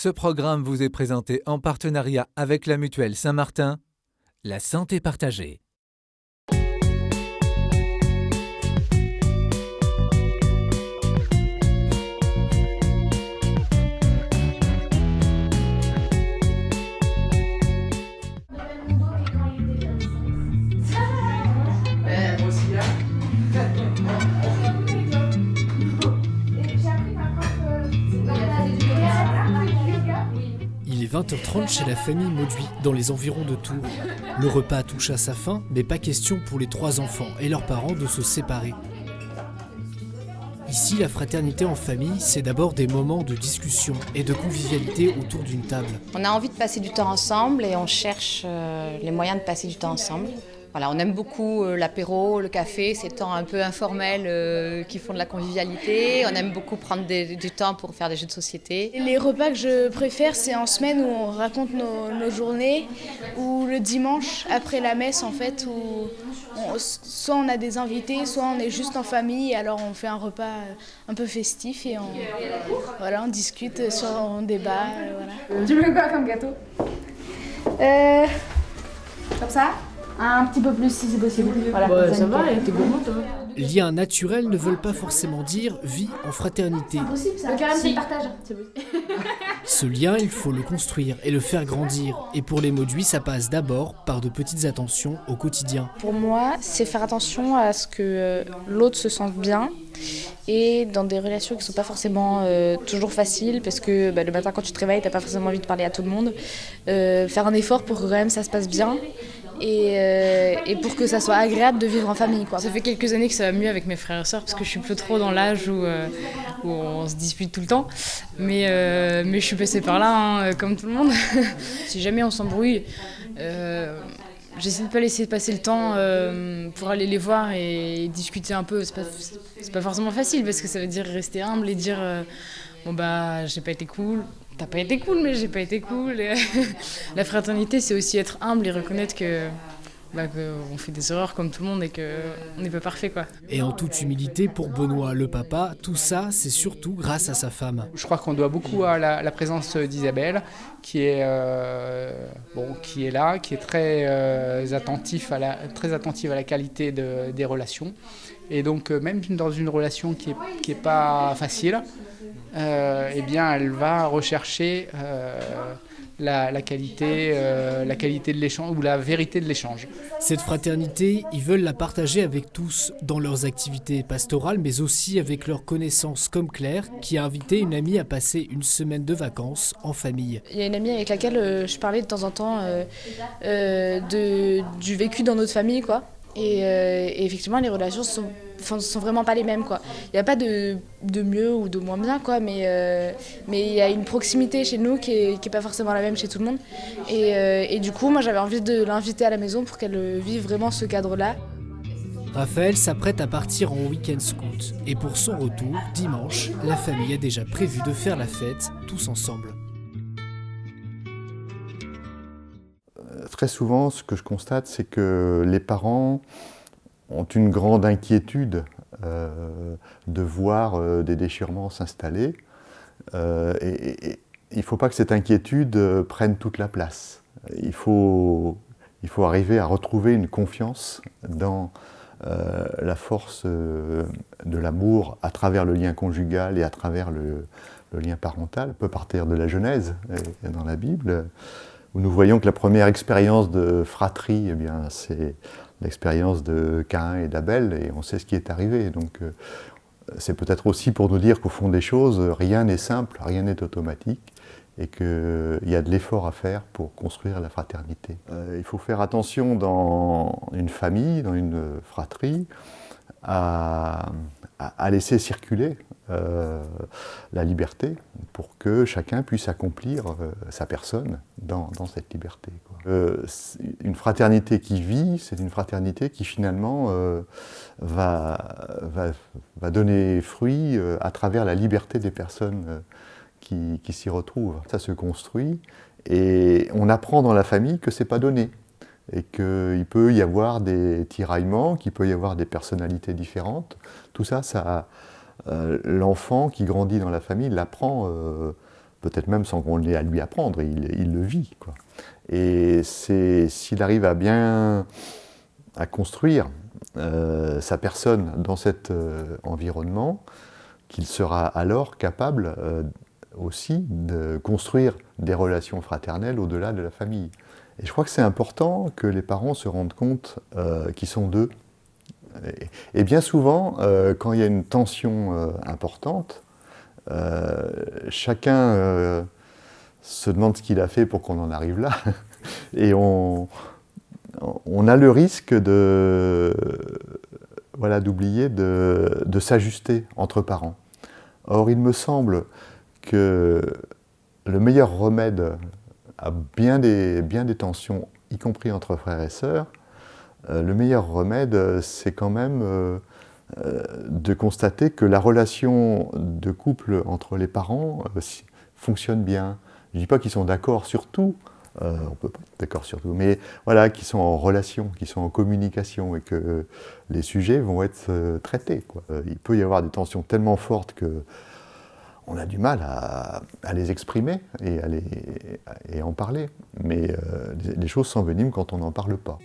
Ce programme vous est présenté en partenariat avec la Mutuelle Saint-Martin, la santé partagée. Il est 20h30 chez la famille Mauduit, dans les environs de Tours. Le repas touche à sa fin, mais pas question pour les 3 enfants et leurs parents de se séparer. Ici, la fraternité en famille, c'est d'abord des moments de discussion et de convivialité autour d'une table. On a envie de passer du temps ensemble et on cherche les moyens de passer du temps ensemble. Voilà, on aime beaucoup l'apéro, le café, ces temps un peu informels qui font de la convivialité. On aime beaucoup prendre du temps pour faire des jeux de société. Les repas que je préfère, c'est en semaine où on raconte nos journées, ou le dimanche après la messe en fait, où soit on a des invités, soit on est juste en famille, et alors on fait un repas un peu festif et on discute, on débat. Voilà. Tu veux quoi comme gâteau? Comme ça? Un petit peu plus si c'est possible. Voilà, ouais, ça va, t'es gourmand toi. Liens naturels ne veulent pas forcément dire vie en fraternité. C'est possible ça. Le carême, c'est le partage. Ce lien, il faut le construire et le faire grandir. Et pour les Mauduits, ça passe d'abord par de petites attentions au quotidien. Pour moi, c'est faire attention à ce que l'autre se sente bien, et dans des relations qui ne sont pas forcément toujours faciles, parce que le matin quand tu te réveilles, tu n'as pas forcément envie de parler à tout le monde. Faire un effort pour que quand même ça se passe bien. Et pour que ça soit agréable de vivre en famille, quoi. Ça fait quelques années que ça va mieux avec mes frères et sœurs parce que je suis plus trop dans l'âge où on se dispute tout le temps. Mais je suis passée par là, comme tout le monde. Si jamais on s'embrouille, j'essaie de pas laisser passer le temps pour aller les voir et discuter un peu. C'est pas forcément facile parce que ça veut dire rester humble et dire j'ai pas été cool. T'as pas été cool, mais j'ai pas été cool. La fraternité, c'est aussi être humble et reconnaître qu'on fait des erreurs comme tout le monde et qu'on n'est pas parfait, quoi. Et en toute humilité, pour Benoît, le papa, tout ça, c'est surtout grâce à sa femme. Je crois qu'on doit beaucoup à la présence d'Isabelle, qui est là, qui est très attentive à la qualité des relations. Et donc, même dans une relation qui est pas facile, elle va rechercher la qualité de l'échange ou la vérité de l'échange. Cette fraternité, ils veulent la partager avec tous dans leurs activités pastorales, mais aussi avec leurs connaissances, comme Claire, qui a invité une amie à passer une semaine de vacances en famille. Il y a une amie avec laquelle je parlais de temps en temps du vécu dans notre famille, quoi. Et effectivement, les relations sont vraiment pas les mêmes, quoi. Il n'y a pas de mieux ou de moins bien, quoi, mais il y a une proximité chez nous qui est pas forcément la même chez tout le monde. Et du coup, moi, j'avais envie de l'inviter à la maison pour qu'elle vive vraiment ce cadre-là. Raphaël s'apprête à partir en week-end scout. Et pour son retour, dimanche, la famille a déjà prévu de faire la fête tous ensemble. Très souvent, ce que je constate, c'est que les parents ont une grande inquiétude de voir des déchirements s'installer. Et il ne faut pas que cette inquiétude prenne toute la place. Il faut arriver à retrouver une confiance dans la force de l'amour à travers le lien conjugal et à travers le lien parental. On peut partir de la Genèse et dans la Bible, où nous voyons que la première expérience de fratrie, c'est l'expérience de Caïn et d'Abel, et on sait ce qui est arrivé. Donc c'est peut-être aussi pour nous dire qu'au fond des choses, rien n'est simple, rien n'est automatique, et qu'il y a de l'effort à faire pour construire la fraternité. Il faut faire attention dans une famille, dans une fratrie, à laisser circuler la liberté pour que chacun puisse accomplir sa personne dans cette liberté, quoi. Une fraternité qui vit, c'est une fraternité qui finalement va donner fruit à travers la liberté des personnes qui s'y retrouvent. Ça se construit et on apprend dans la famille que c'est pas donné. Et qu'il peut y avoir des tiraillements, qu'il peut y avoir des personnalités différentes. Tout ça, l'enfant qui grandit dans la famille l'apprend peut-être même sans qu'on l'ait à lui apprendre, il le vit, quoi. Et s'il arrive à bien à construire sa personne dans cet environnement, qu'il sera alors capable aussi de construire des relations fraternelles au-delà de la famille. Et je crois que c'est important que les parents se rendent compte qu'ils sont deux. Et bien souvent, quand il y a une tension importante, chacun se demande ce qu'il a fait pour qu'on en arrive là. Et on a le risque d'oublier de s'ajuster entre parents. Or, il me semble que le meilleur remède à bien des tensions, y compris entre frères et sœurs, le meilleur remède, c'est quand même de constater que la relation de couple entre les parents fonctionne bien. Je ne dis pas qu'ils sont d'accord sur tout, on ne peut pas être d'accord sur tout, mais voilà, qu'ils sont en relation, qu'ils sont en communication et que les sujets vont être traités, quoi. Il peut y avoir des tensions tellement fortes qu'on a du mal à les exprimer et à en parler, mais les choses s'enveniment quand on n'en parle pas.